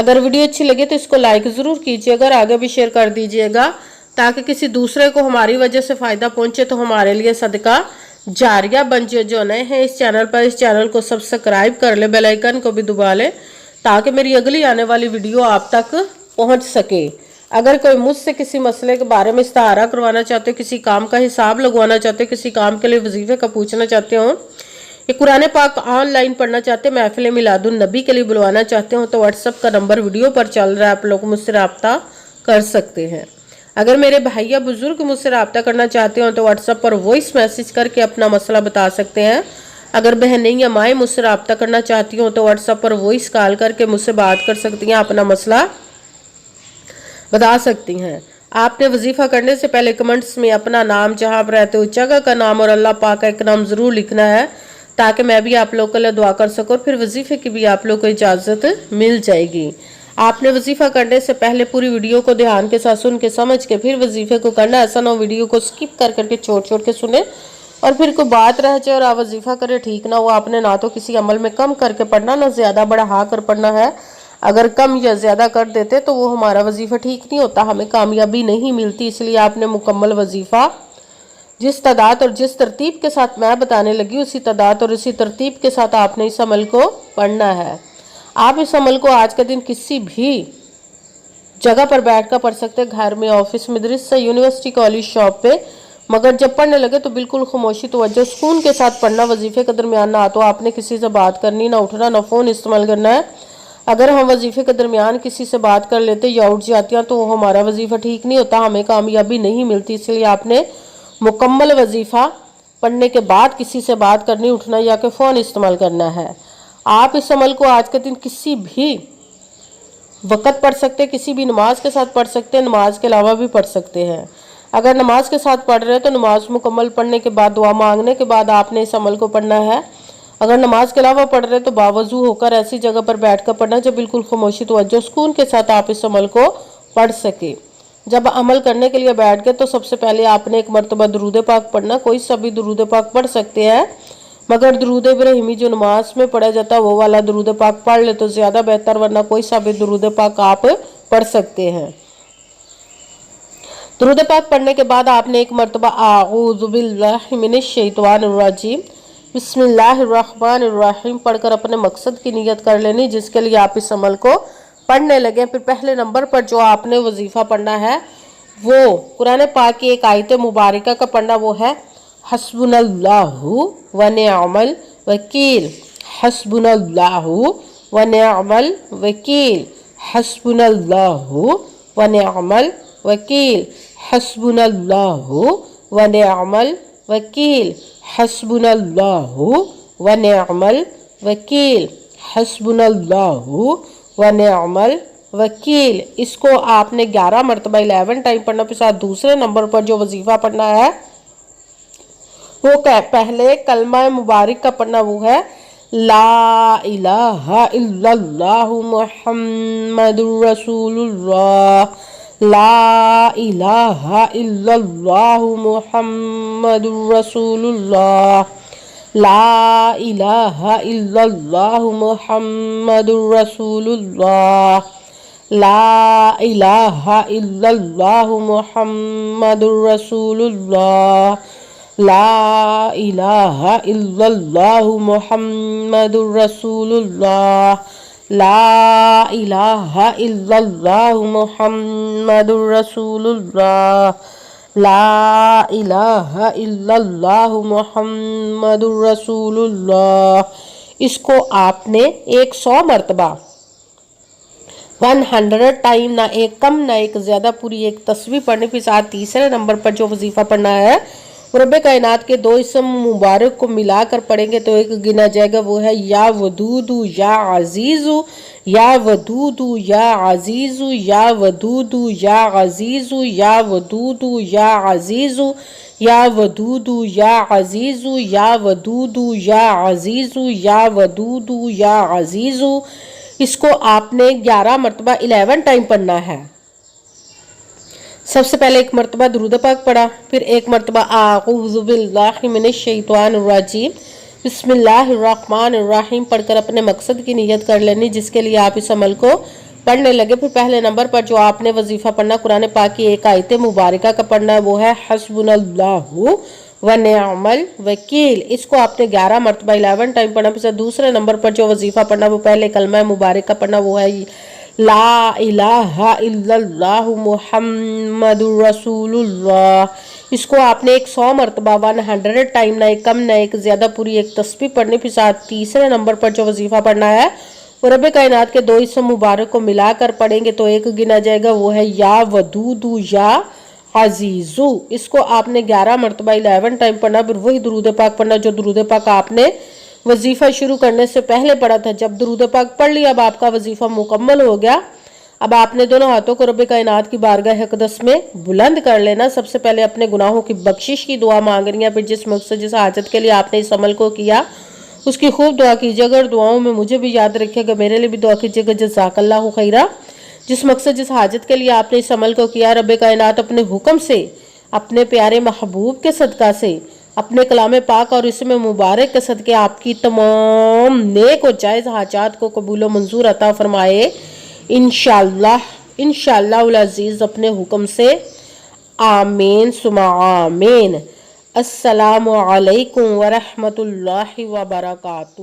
اگر ویڈیو اچھی لگے تو اس کو لائک ضرور کیجیے گا اور آگے بھی شیئر کر دیجیے گا تاکہ کسی دوسرے کو ہماری وجہ سے فائدہ پہنچے تو ہمارے لیے صدقہ جاریہ بن جائے۔ جو نئے ہیں اس چینل کو سبسکرائب کر لے، بیل آئیکن کو بھی دبا لے تاکہ میری اگلی آنے والی ویڈیو آپ تک پہنچ سکے۔ اگر کوئی مجھ سے کسی مسئلے کے بارے میں استعارہ کروانا چاہتے ہو، کسی کام کا حساب لگوانا چاہتے ہو، کسی کام کے لیے وظیفے کا پوچھنا چاہتے ہو، یہ قرآن پاک آن لائن پڑھنا چاہتے ہیں، محفل میلاد النبی کے لیے بلوانا چاہتے ہو تو واٹس ایپ کا نمبر ویڈیو پر چل رہا ہے، آپ لوگ مجھ سے رابطہ کر سکتے ہیں۔ اگر میرے بھائی یا بزرگ مجھ سے رابطہ کرنا چاہتے ہو تو واٹس ایپ پر وائس میسج کر کے اپنا مسئلہ بتا سکتے ہیں۔ اگر بہنیں یا مائیں مجھ سے رابطہ کرنا چاہتی ہوں تو واٹس ایپ پر وائس کال کر کے مجھ سے بات کر سکتی ہیں، اپنا مسئلہ بتا سکتی ہیں۔ آپ نے وظیفہ کرنے سے پہلے کمنٹس میں اپنا نام، جہاں آپ رہتے ہو جگہ کا نام اور اللہ پاک کا ایک نام ضرور لکھنا ہے تاکہ میں بھی آپ لوگوں کے لیے دعا کر سکوں اور پھر وظیفے کی بھی آپ لوگوں کو اجازت مل جائے گی۔ آپ نے وظیفہ کرنے سے پہلے پوری ویڈیو کو دھیان کے ساتھ سن کے سمجھ کے پھر وظیفے کو کرنا، ایسا نہ ہو ویڈیو کو سکپ کر کے چھوڑ کے سنیں اور پھر کوئی بات رہ جائے اور آپ وظیفہ کرے، ٹھیک نہ ہو۔ آپ نے نہ تو کسی عمل میں کم کر کے پڑھنا، نہ زیادہ بڑھا کر پڑھنا ہے۔ اگر کم یا زیادہ کر دیتے تو وہ ہمارا وظیفہ ٹھیک نہیں ہوتا، ہمیں کامیابی نہیں ملتی۔ اس لیے آپ نے مکمل وظیفہ جس تعداد اور جس ترتیب کے ساتھ میں بتانے لگی اسی تعداد اور اسی ترتیب کے ساتھ آپ نے اس عمل کو پڑھنا ہے۔ آپ اس عمل کو آج کے دن کسی بھی جگہ پر بیٹھ کر پڑھ سکتے، گھر میں، آفس، مدرسہ، یونیورسٹی، کالج، شاپ پہ، مگر جب پڑھنے لگے تو بالکل خاموشی، توجہ، سکون کے ساتھ پڑھنا۔ وظیفے کے درمیان نہ تو آپ نے کسی سے بات کرنی، نہ اٹھنا، نہ فون استعمال کرنا ہے۔ اگر ہم وظیفے کے درمیان کسی سے بات کر لیتے یا اٹھ جاتی ہیں تو ہمارا وظیفہ ٹھیک نہیں ہوتا، ہمیں کامیابی نہیں ملتی۔ اس لیے آپ نے مکمل وظیفہ پڑھنے کے بعد کسی سے بات کرنی، اٹھنا یا کہ فون استعمال کرنا ہے۔ آپ اس عمل کو آج کے دن کسی بھی وقت پڑھ سکتے، کسی بھی نماز کے ساتھ پڑھ سکتے، نماز کے علاوہ بھی پڑھ سکتے ہیں۔ اگر نماز کے ساتھ پڑھ رہے تو نماز مکمل پڑھنے کے بعد، دعا مانگنے کے بعد آپ نے اس عمل کو پڑھنا ہے۔ اگر نماز کے علاوہ پڑھ رہے تو باوضو ہو کر ایسی جگہ پر بیٹھ کر پڑھنا جب بالکل خاموشی، توجہ، سکون کے ساتھ آپ اس عمل کو پڑھ سکے۔ جب عمل کرنے کے لیے بیٹھ گئے تو سب سے پہلے آپ نے ایک مرتبہ درود پاک پڑھنا، کوئی سا بھی درود پاک پڑھ سکتے ہیں، مگر درود ابراہیمی جو نماز میں پڑھا جاتا ہے وہ والا درود پاک پڑھ لے تو زیادہ بہتر، ورنہ کوئی سا بھی درود پاک آپ پڑھ سکتے ہیں۔ درود پاک پڑھنے کے بعد آپ نے ایک مرتبہ اعوذ باللہ من الشیطان الرجیم بسم اللہ الرحمن الرحیم پڑھ کر اپنے مقصد کی نیت کر لینی جس کے لیے آپ اس عمل کو پڑھنے لگے۔ پھر پہلے نمبر پر جو آپ نے وظیفہ پڑھنا ہے وہ قرآن پاک کی ایک آیت مبارکہ کا پڑھنا، وہ ہے حسبنا اللہ ونعم الوکیل، حسبنا اللہ ونعم الوکیل، حسبنا اللہ ونعم الوکیل، حسبنا اللہ ونعم الوکیل، حسبنا اللہ ونعم الوکیل، حسبنا اللہ ونعم الوکیل۔ اس کو آپ نے 11 مرتبہ 11 ٹائم پڑھنا۔ پھر ساتھ دوسرے نمبر پر جو وظیفہ پڑھنا ہے وہ پہلے کلمہ مبارک کا پڑھنا، وہ ہے لا الہ الا اللہ محمد رسول اللہ، لا الہ الا اللہ محمد رسول اللہ، لا الہ الا اللہ محمد رسول اللہ، لا الہ الا اللہ محمد رسول اللہ، لا الہ الا اللہ محمد رسول اللہ، لا الہ الا اللہ محمد رسول اللہ، لا الہ الا اللہ محمد رسول اللہ۔ اس کو آپ نے 100 مرتبہ 100 ٹائم، نہ ایک کم نہ ایک زیادہ، پوری ایک تسبیح پڑھنے کے ساتھ تیسرے نمبر پر جو وظیفہ پڑھنا ہے رب کائنات کے 2 اسم مبارک کو ملا کر پڑھیں گے تو ایک گنا جائے گا، وہ ہے یا ودود یا عزیز، یا ودود یا عزیز، یا ودود یا عزیز، یا ودود یا عزیز، یا ودود یا عزیز، یا ودود یا عزیز، یا ودود یا عزیز۔ اس کو آپ نے 11 مرتبہ 11 ٹائم پڑھنا ہے۔ سب سے پہلے ایک مرتبہ درود پاک پڑھا، پھر ایک مرتبہ اعوذ باللہ من الشیطان الرجیم بسم اللہ الرحمن الرحیم پڑھ کر اپنے مقصد کی نیت کر لینی جس کے لیے آپ اس عمل کو پڑھنے لگے پھر پہلے نمبر پر جو آپ نے وظیفہ پڑھنا قرآن پاک کی ایک آیت مبارکہ کا پڑھنا ہے وہ ہے حسبنا اللہ و نعم الوکیل. اس کو آپ نے 11 مرتبہ 11 ٹائم پڑھنا. پھر دوسرے نمبر پر جو وظیفہ پڑھنا وہ پہلے کلمہ مبارکہ پڑھنا وہ ہے لا الہ الا اللہ محمد رسول اللہ. اس کو آپ نے 100 مرتبہ 100 ٹائم، نہ ایک کم نہ ایک زیادہ، پوری ایک تسبیح پڑھنی. پھر ساتھ تیسرے نمبر پر جو وظیفہ پڑھنا ہے وہ رب کائنات کے 2 اسم مبارک کو ملا کر پڑھیں گے تو ایک گنا جائے گا، وہ ہے یا ودودو یا عزیزو. اس کو آپ نے 11 مرتبہ 11 ٹائم پڑھنا. پھر وہی درود پاک پڑھنا جو درود پاک آپ نے وظیفہ شروع کرنے سے پہلے پڑھا تھا. جب درود پاک پڑھ لیا اب آپ کا وظیفہ مکمل ہو گیا. اب آپ نے دونوں ہاتھوں کو رب کائنات کی بارگاہ اقدس میں بلند کر لینا. سب سے پہلے اپنے گناہوں کی بخشش کی دعا مانگ رہی ہیں. پھر جس مقصد جس حاجت کے لیے آپ نے اس عمل کو کیا اس کی خوب دعا کیجیے. اگر دعاؤں میں مجھے بھی یاد رکھیے گا، میرے لیے بھی دعا کیجیے گا. جزاک اللہ خیرہ. جس مقصد جس حاجت کے لیے آپ نے اس عمل کو کیا رب کائنات اپنے حکم سے، اپنے پیارے محبوب کے صدقہ سے، اپنے کلام پاک اور اسم مبارک کے صدقے آپ کی تمام نیک و جائز حاجات کو قبول و منظور عطا فرمائے انشاءاللہ العزیز اپنے حکم سے. آمین ثم آمین. السلام علیکم ورحمۃ اللہ وبرکاتہ.